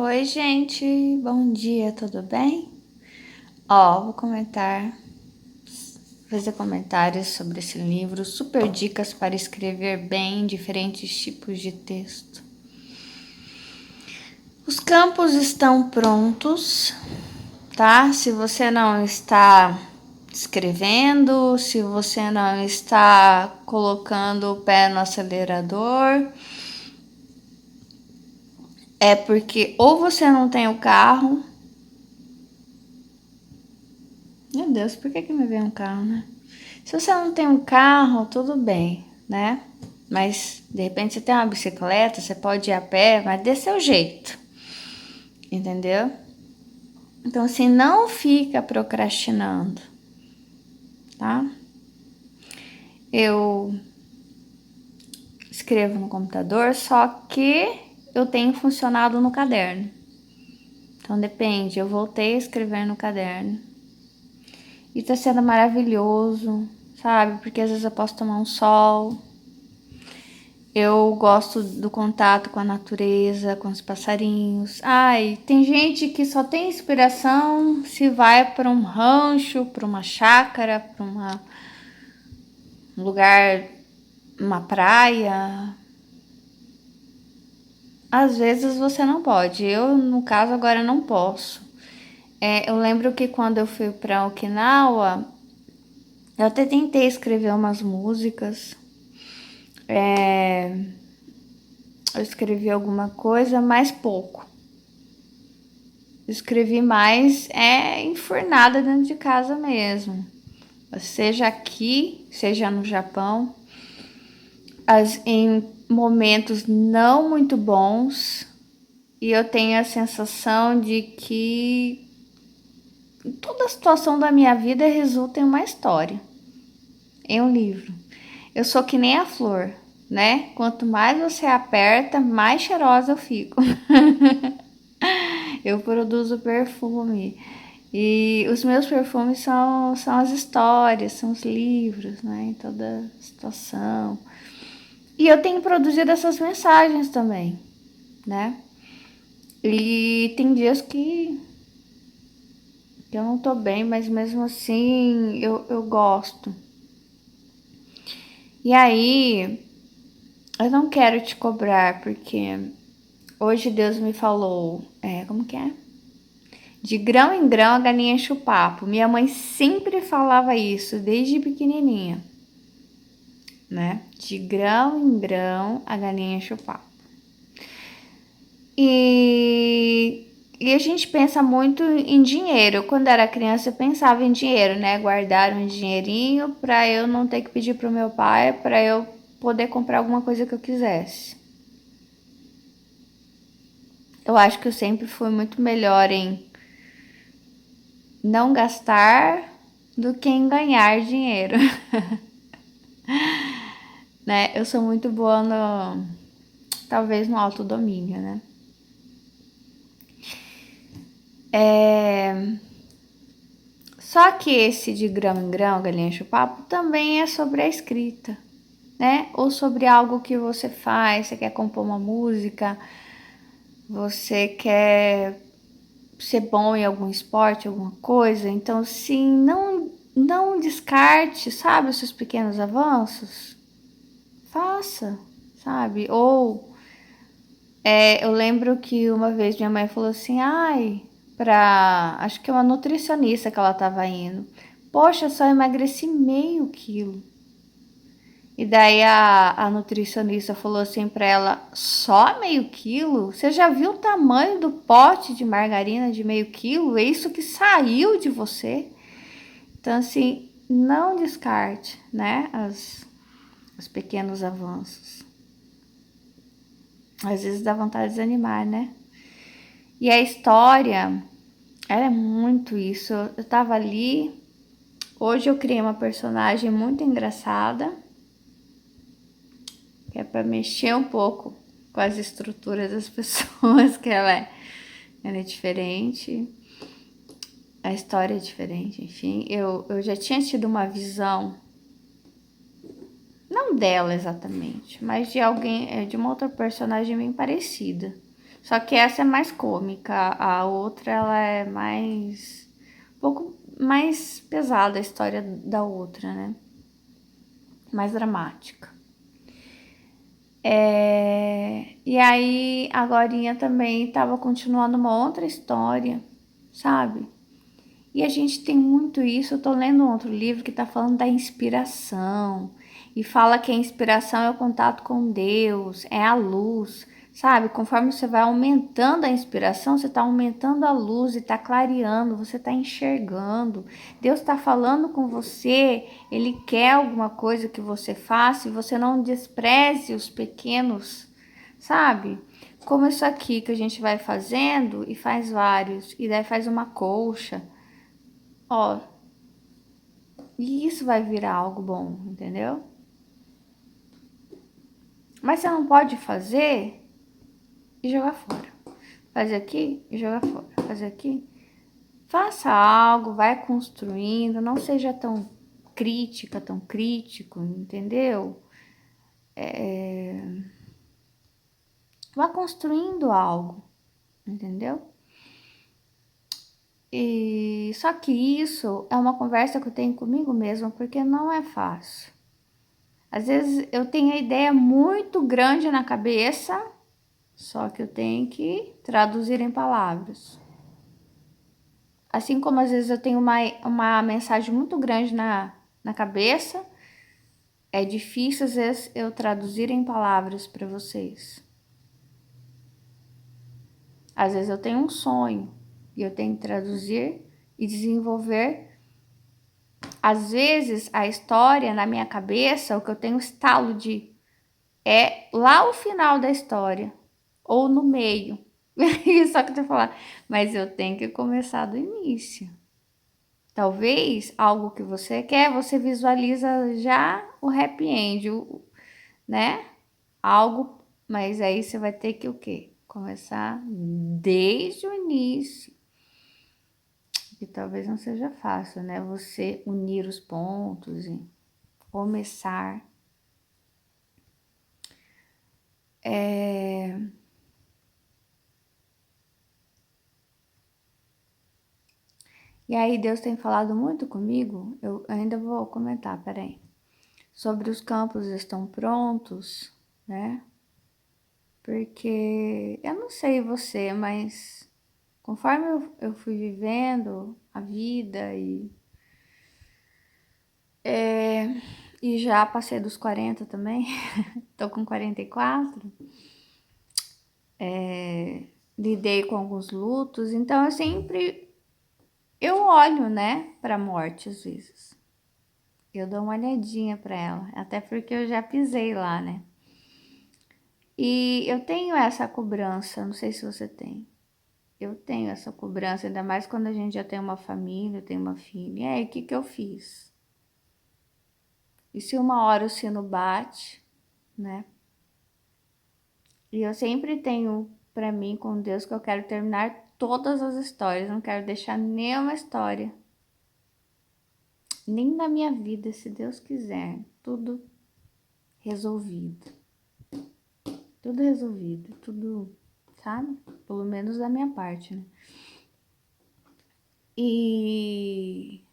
Oi, gente, bom dia, tudo bem? Vou fazer comentários sobre esse livro, super dicas para escrever bem em diferentes tipos de texto. Os campos estão prontos, tá? Se você não está escrevendo, se você não está colocando o pé no acelerador, é porque ou você não tem o carro. Meu Deus, por que me veio um carro, né? Se você não tem um carro, tudo bem, né? Mas de repente você tem uma bicicleta, você pode ir a pé, mas dê seu jeito, entendeu? Então assim, não fica procrastinando, tá? Eu escrevo no computador, só que eu tenho funcionado no caderno. Então depende, eu voltei a escrever no caderno. E tá sendo maravilhoso, sabe? Porque às vezes eu posso tomar um sol. Eu gosto do contato com a natureza, com os passarinhos. Ai, tem gente que só tem inspiração se vai para um rancho, para uma chácara, para um lugar, uma praia. Às vezes você não pode. Eu, no caso, agora não posso. Eu lembro que quando eu fui para Okinawa, eu até tentei escrever umas músicas. Eu escrevi alguma coisa, mas pouco. Escrevi mais enfurnada dentro de casa mesmo. Seja aqui, seja no Japão. Em momentos não muito bons. E eu tenho a sensação de que toda a situação da minha vida resulta em uma história. Em um livro. Eu sou que nem a flor, né? Quanto mais você aperta, mais cheirosa eu fico. Eu produzo perfume. E os meus perfumes são as histórias, são os livros, né? Em toda situação. E eu tenho produzido essas mensagens também, né? E tem dias que eu não tô bem, mas mesmo assim eu gosto. E aí, eu não quero te cobrar, porque hoje Deus me falou, como que é? De grão em grão a galinha enche o papo. Minha mãe sempre falava isso, desde pequenininha, né? De grão em grão a galinha enche o papo. E a gente pensa muito em dinheiro. Quando era criança eu pensava em dinheiro, né? Guardar um dinheirinho para eu não ter que pedir pro meu pai, para eu poder comprar alguma coisa que eu quisesse. Eu acho que eu sempre fui muito melhor em não gastar do que em ganhar dinheiro. Né? Eu sou muito boa talvez no autodomínio, né? Só que esse de grão em grão, galinha enche o papo, também é sobre a escrita, né? Ou sobre algo que você faz, você quer compor uma música, você quer ser bom em algum esporte, alguma coisa. Então, sim, não descarte, sabe, os seus pequenos avanços. Faça, sabe? Ou eu lembro que uma vez minha mãe falou assim, acho que é uma nutricionista que ela tava indo. Poxa, só emagreci meio quilo. E daí a nutricionista falou assim pra ela, só meio quilo? Você já viu o tamanho do pote de margarina de meio quilo? É isso que saiu de você? Então, assim, não descarte, né, os pequenos avanços. Às vezes dá vontade de desanimar, né? E a história, ela é muito isso. Eu tava ali, hoje eu criei uma personagem muito engraçada, que é para mexer um pouco com as estruturas das pessoas, que ela é diferente, a história é diferente, enfim. Eu já tinha tido uma visão, não dela exatamente, mas de alguém, de uma outra personagem bem parecida. Só que essa é mais cômica, a outra ela é mais um pouco mais pesada a história da outra, né? Mais dramática. E aí, agorinha também tava continuando uma outra história, sabe? E a gente tem muito isso. Eu tô lendo um outro livro que tá falando da inspiração. E fala que a inspiração é o contato com Deus, é a luz, sabe? Conforme você vai aumentando a inspiração, você tá aumentando a luz e tá clareando, você tá enxergando. Deus tá falando com você, Ele quer alguma coisa que você faça e você não despreze os pequenos, sabe? Como isso aqui que a gente vai fazendo e faz vários, e daí faz uma colcha. Ó, e isso vai virar algo bom, entendeu? Mas você não pode fazer e jogar fora. Fazer aqui e jogar fora. Fazer aqui. Faça algo, vai construindo, não seja tão crítica, tão crítico, entendeu? Vá construindo algo, entendeu? E só que isso é uma conversa que eu tenho comigo mesma, porque não é fácil. Às vezes eu tenho a ideia muito grande na cabeça, só que eu tenho que traduzir em palavras. Assim como às vezes eu tenho uma mensagem muito grande na cabeça, é difícil às vezes eu traduzir em palavras para vocês. Às vezes eu tenho um sonho e eu tenho que traduzir e desenvolver. Às vezes a história na minha cabeça, o que eu tenho estalo de é lá o final da história ou no meio. Só que eu vou falar, mas eu tenho que começar do início. Talvez algo que você quer, você visualiza já o happy end, né? Algo, mas aí você vai ter que o quê? Começar desde o início. Que talvez não seja fácil, né? Você unir os pontos e começar. E aí Deus tem falado muito comigo, eu ainda vou comentar, peraí. Sobre os campos estão prontos, né? Porque eu não sei você, mas conforme eu fui vivendo a vida e já passei dos 40 também, tô com 44, lidei com alguns lutos, então eu olho, né, pra morte às vezes. Eu dou uma olhadinha pra ela, até porque eu já pisei lá, né? E eu tenho essa cobrança, não sei se você tem. Eu tenho essa cobrança, ainda mais quando a gente já tem uma família, tem uma filha. E aí, o que que eu fiz? E se uma hora o sino bate, né? E eu sempre tenho pra mim com Deus que eu quero terminar todas as histórias, não quero deixar nenhuma história, nem na minha vida, se Deus quiser, tudo resolvido. Tudo resolvido, tudo, sabe? Pelo menos da minha parte, né? E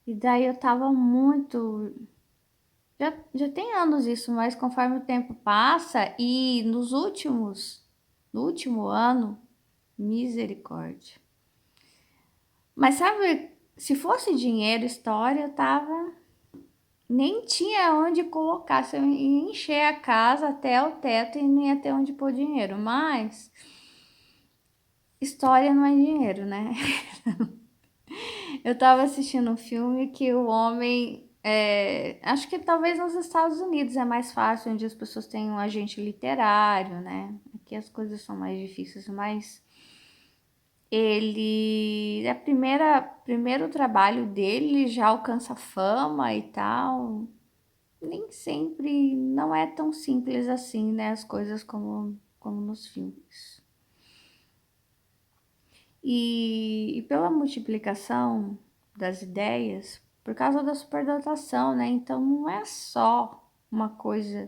daí eu tava muito. Já tem anos isso, mas conforme o tempo passa e no último ano, misericórdia. Mas sabe, se fosse dinheiro, história, eu tava. Nem tinha onde colocar. Se eu ia encher a casa até o teto e não ia ter onde pôr dinheiro. Mas história não é dinheiro, né? Eu tava assistindo um filme que o homem. Acho que talvez nos Estados Unidos é mais fácil, onde as pessoas têm um agente literário, né? Aqui as coisas são mais difíceis, mas ele. Primeiro trabalho dele ele já alcança fama e tal. Nem sempre não é tão simples assim, né? As coisas como nos filmes. E pela multiplicação das ideias, por causa da superdotação, né? Então não é só uma coisa.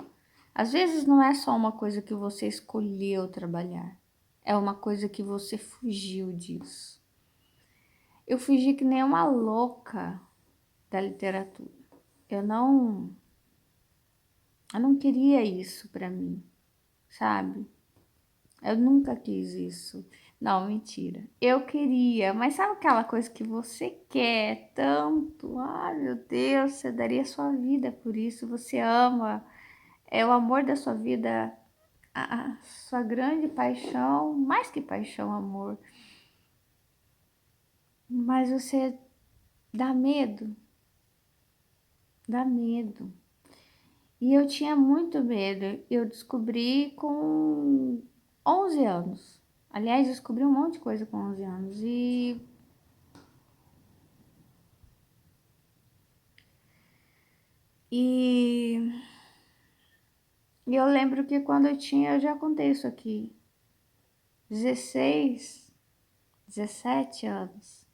Às vezes não é só uma coisa que você escolheu trabalhar, é uma coisa que você fugiu disso. Eu fugi que nem uma louca da literatura. Eu não, eu não queria isso pra mim, sabe? Eu nunca quis isso. Não, mentira. Eu queria, mas sabe aquela coisa que você quer tanto? Ai, meu Deus, você daria sua vida por isso. Você ama, é o amor da sua vida, a sua grande paixão, mais que paixão, amor. Mas você dá medo, dá medo. E eu tinha muito medo. Eu descobri com 11 anos. Aliás, descobri um monte de coisa com 11 anos. E eu lembro que quando eu já contei isso aqui, 16, 17 anos,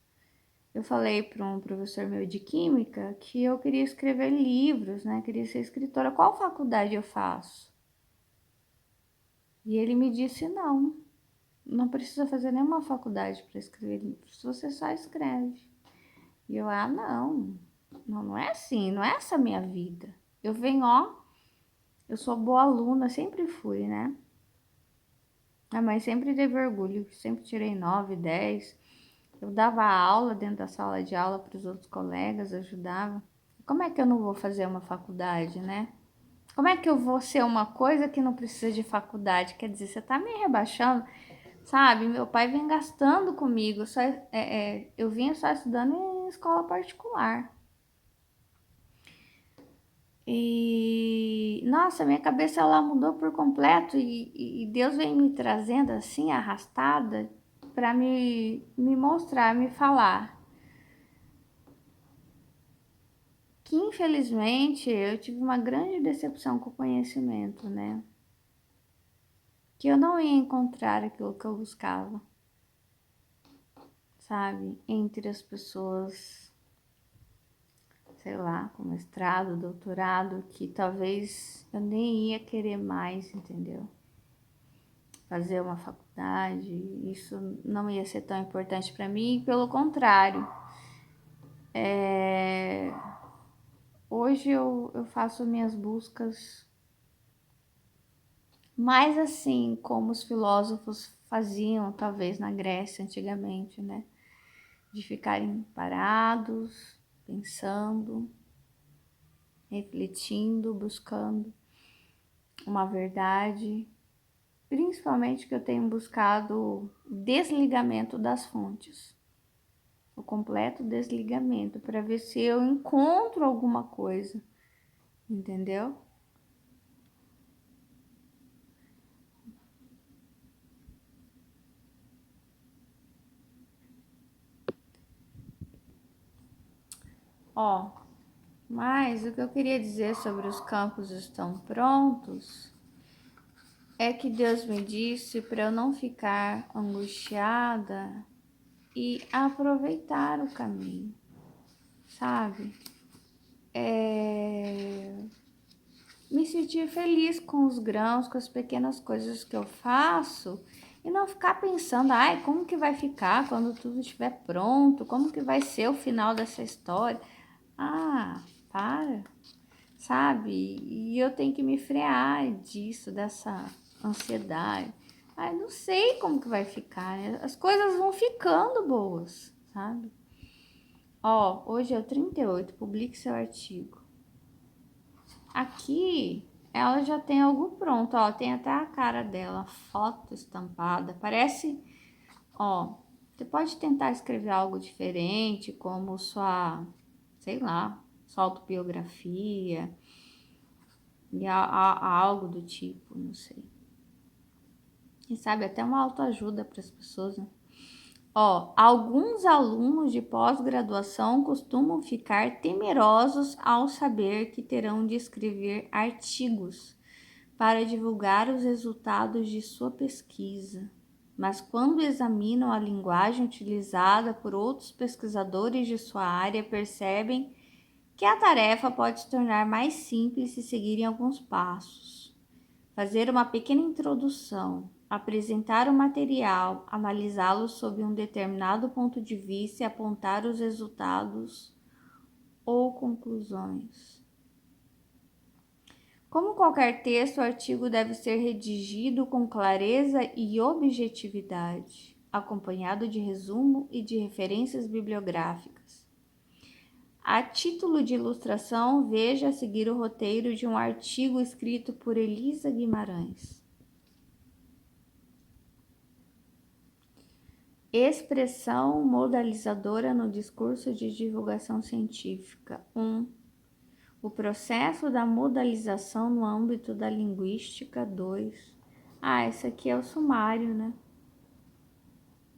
eu falei para um professor meu de química que eu queria escrever livros, né? Queria ser escritora. Qual faculdade eu faço? E ele me disse: não, não precisa fazer nenhuma faculdade para escrever livros, você só escreve. E eu, não, não é assim, não é essa a minha vida. Eu venho, eu sou boa aluna, sempre fui, né? A mãe sempre teve orgulho, sempre tirei 9, 10. Eu dava aula dentro da sala de aula para os outros colegas, ajudava. Como é que eu não vou fazer uma faculdade, né? Como é que eu vou ser uma coisa que não precisa de faculdade? Quer dizer, você tá me rebaixando, sabe? Meu pai vem gastando comigo, eu vinha só estudando em escola particular. E nossa, minha cabeça ela mudou por completo e Deus vem me trazendo assim, arrastada, para me mostrar, me falar que infelizmente eu tive uma grande decepção com o conhecimento, né? Que eu não ia encontrar aquilo que eu buscava, sabe? Entre as pessoas, sei lá, com mestrado, doutorado, que talvez eu nem ia querer mais, entendeu? Fazer uma faculdade, isso não ia ser tão importante para mim, pelo contrário. Hoje eu faço minhas buscas mais assim, como os filósofos faziam, talvez na Grécia antigamente, né? De ficarem parados, pensando, refletindo, buscando uma verdade. Principalmente que eu tenho buscado desligamento das fontes, o completo desligamento, para ver se eu encontro alguma coisa, entendeu? Ó, mas o que eu queria dizer sobre os campos estão prontos é que Deus me disse para eu não ficar angustiada e aproveitar o caminho, sabe? Me sentir feliz com os grãos, com as pequenas coisas que eu faço e não ficar pensando, ai, como que vai ficar quando tudo estiver pronto? Como que vai ser o final dessa história? Ah, para, sabe? E eu tenho que me frear disso, dessa ansiedade. Ai, não sei como que vai ficar, né? As coisas vão ficando boas, sabe? Ó, hoje é o 38, publique seu artigo. Aqui ela já tem algo pronto, ó, tem até a cara dela, foto estampada, parece, ó, você pode tentar escrever algo diferente, como sua, sei lá, sua autobiografia, e algo do tipo, não sei. Quem sabe até uma autoajuda para as pessoas, né? Ó, alguns alunos de pós-graduação costumam ficar temerosos ao saber que terão de escrever artigos para divulgar os resultados de sua pesquisa, mas quando examinam a linguagem utilizada por outros pesquisadores de sua área, percebem que a tarefa pode se tornar mais simples se seguirem alguns passos. fazer uma pequena introdução, apresentar o material, analisá-lo sob um determinado ponto de vista e apontar os resultados ou conclusões. Como qualquer texto, o artigo deve ser redigido com clareza e objetividade, acompanhado de resumo e de referências bibliográficas. A título de ilustração, veja a seguir o roteiro de um artigo escrito por Elisa Guimarães. Expressão modalizadora no discurso de divulgação científica. 1. O processo da modalização no âmbito da linguística. 2. Esse aqui é o sumário, né?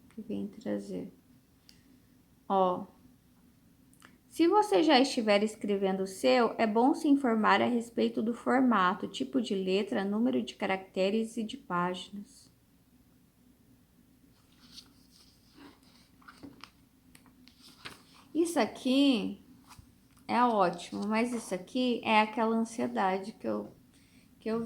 Que vem trazer. Se você já estiver escrevendo o seu, é bom se informar a respeito do formato, tipo de letra, número de caracteres e de páginas. Isso aqui é ótimo, mas isso aqui é aquela ansiedade que eu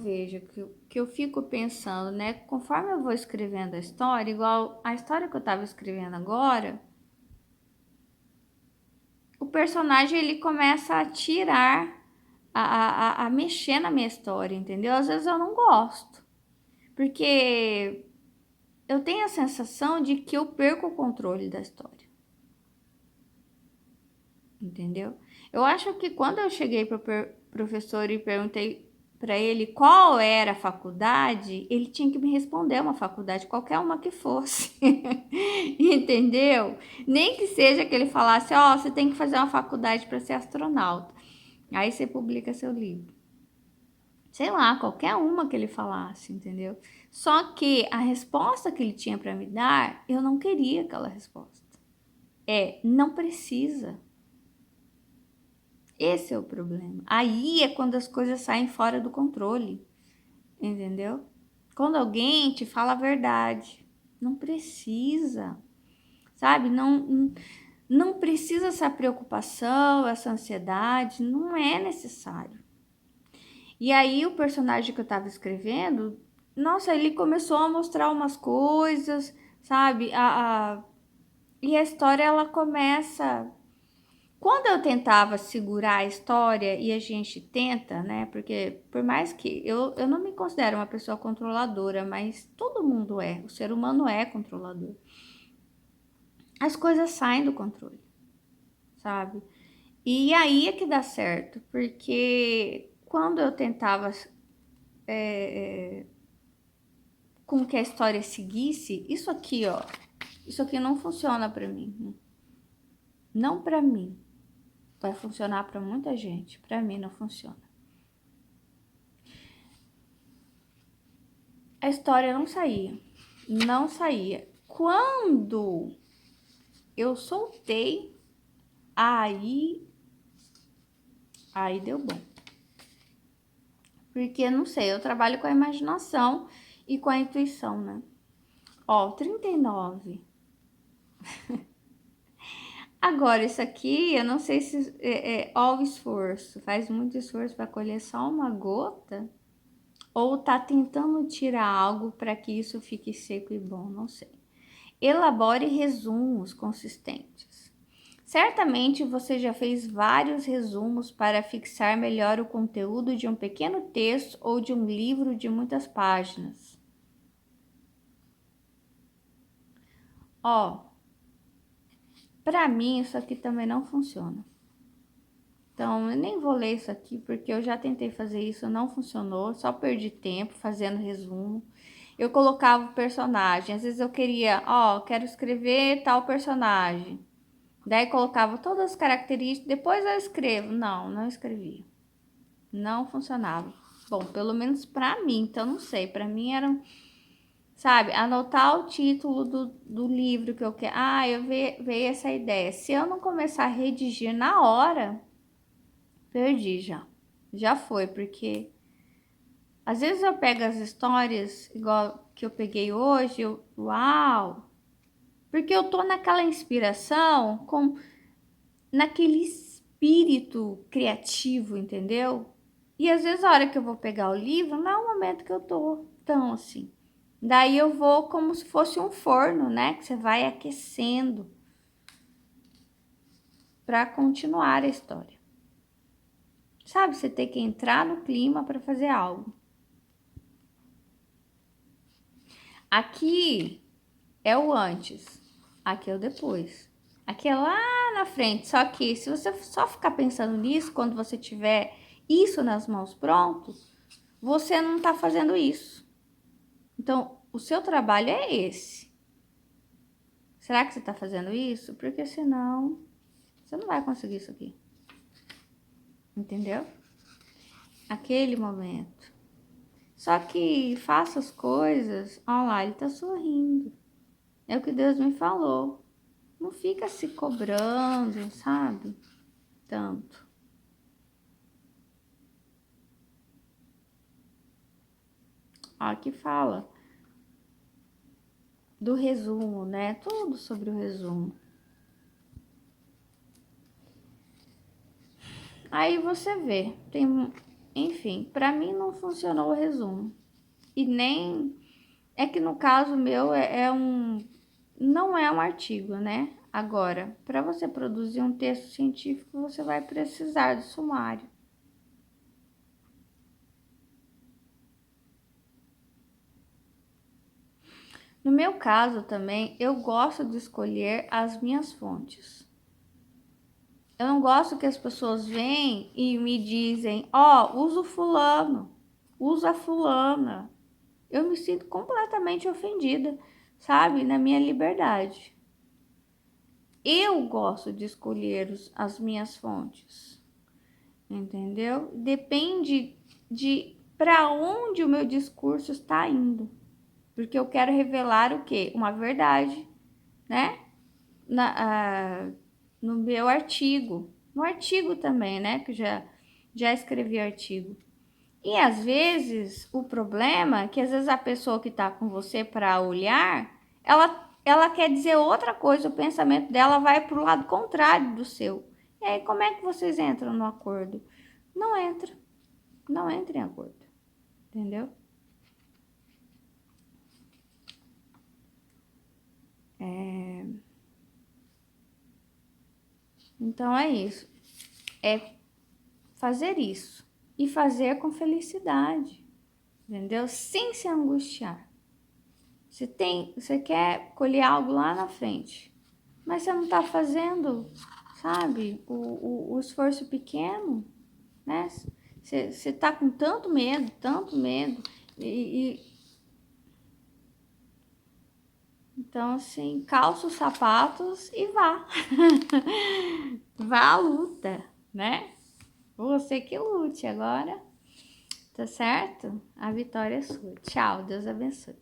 vejo, que eu fico pensando, né? Conforme eu vou escrevendo a história, igual a história que eu tava escrevendo agora, o personagem ele começa a tirar, a mexer na minha história, entendeu? Às vezes eu não gosto, porque eu tenho a sensação de que eu perco o controle da história, entendeu? Eu acho que quando eu cheguei para o professor e perguntei para ele qual era a faculdade, ele tinha que me responder uma faculdade, qualquer uma que fosse, entendeu? Nem que seja que ele falasse, você tem que fazer uma faculdade para ser astronauta, aí você publica seu livro. Sei lá, qualquer uma que ele falasse, entendeu? Só que a resposta que ele tinha para me dar, eu não queria aquela resposta. Não precisa. Esse é o problema. Aí é quando as coisas saem fora do controle, entendeu? Quando alguém te fala a verdade, não precisa, sabe? Não precisa essa preocupação, essa ansiedade, não é necessário. E aí o personagem que eu tava escrevendo, nossa, ele começou a mostrar umas coisas, sabe? E a história ela começa. Quando eu tentava segurar a história, e a gente tenta, né? Porque por mais que eu não me considero uma pessoa controladora, mas todo mundo é, o ser humano é controlador. As coisas saem do controle, sabe? E aí é que dá certo, porque quando eu tentava com que a história seguisse, isso aqui não funciona para mim. Não para mim. Vai funcionar para muita gente, para mim não funciona. A história não saía. Quando eu soltei, aí deu bom. Porque, não sei, eu trabalho com a imaginação e com a intuição, né? 39. Agora, isso aqui, eu não sei se ó o esforço, faz muito esforço para colher só uma gota, ou tá tentando tirar algo para que isso fique seco e bom, não sei. Elabore resumos consistentes. Certamente você já fez vários resumos para fixar melhor o conteúdo de um pequeno texto ou de um livro de muitas páginas. Para mim isso aqui também não funciona. Então, eu nem vou ler isso aqui, porque eu já tentei fazer isso, não funcionou, só perdi tempo fazendo resumo. Eu colocava o personagem, às vezes eu queria, quero escrever tal personagem. Daí colocava todas as características, depois eu escrevo. Não escrevia. Não funcionava. Bom, pelo menos pra mim, então não sei. Pra mim era, sabe, anotar o título do livro que eu quero. Veio essa ideia. Se eu não começar a redigir na hora, perdi já. Já foi, porque às vezes eu pego as histórias, igual que eu peguei hoje, uau! Porque eu tô naquela inspiração, naquele espírito criativo, entendeu? E às vezes a hora que eu vou pegar o livro, não é o momento que eu tô tão assim. Daí eu vou como se fosse um forno, né? Que você vai aquecendo para continuar a história. Sabe, você tem que entrar no clima para fazer algo. Aqui é o antes, aqui é o depois. Aqui é lá na frente. Só que se você só ficar pensando nisso, quando você tiver isso nas mãos pronto, você não tá fazendo isso. Então, o seu trabalho é esse. Será que você tá fazendo isso? Porque senão você não vai conseguir isso aqui. Entendeu? Aquele momento. Só que faça as coisas. Olha lá, ele tá sorrindo. É o que Deus me falou. Não fica se cobrando, sabe? Tanto. Aqui fala do resumo, né? Tudo sobre o resumo. Aí você vê, enfim, para mim não funcionou o resumo. E nem é que no caso meu não é um artigo, né? Agora, para você produzir um texto científico, você vai precisar do sumário. No meu caso também, eu gosto de escolher as minhas fontes. Eu não gosto que as pessoas vêm e me dizem, ó, usa o fulano, usa a fulana. Eu me sinto completamente ofendida, sabe? Na minha liberdade. Eu gosto de escolher as minhas fontes, entendeu? Depende de para onde o meu discurso está indo. Porque eu quero revelar o quê? Uma verdade, né? No meu artigo. No artigo também, né? Que já escrevi artigo. E às vezes o problema é que às vezes a pessoa que está com você para olhar, ela quer dizer outra coisa, o pensamento dela vai para o lado contrário do seu. E aí como é que vocês entram no acordo? Não entra, não entra em acordo, entendeu? Então é isso, é fazer isso e fazer com felicidade, entendeu? Sem se angustiar. Você quer colher algo lá na frente, mas você não tá fazendo, sabe, o esforço pequeno, né? Você tá com tanto medo, então assim, calça os sapatos e vá. Vá à luta, né? Você que lute agora, tá certo? A vitória é sua. Tchau, Deus abençoe.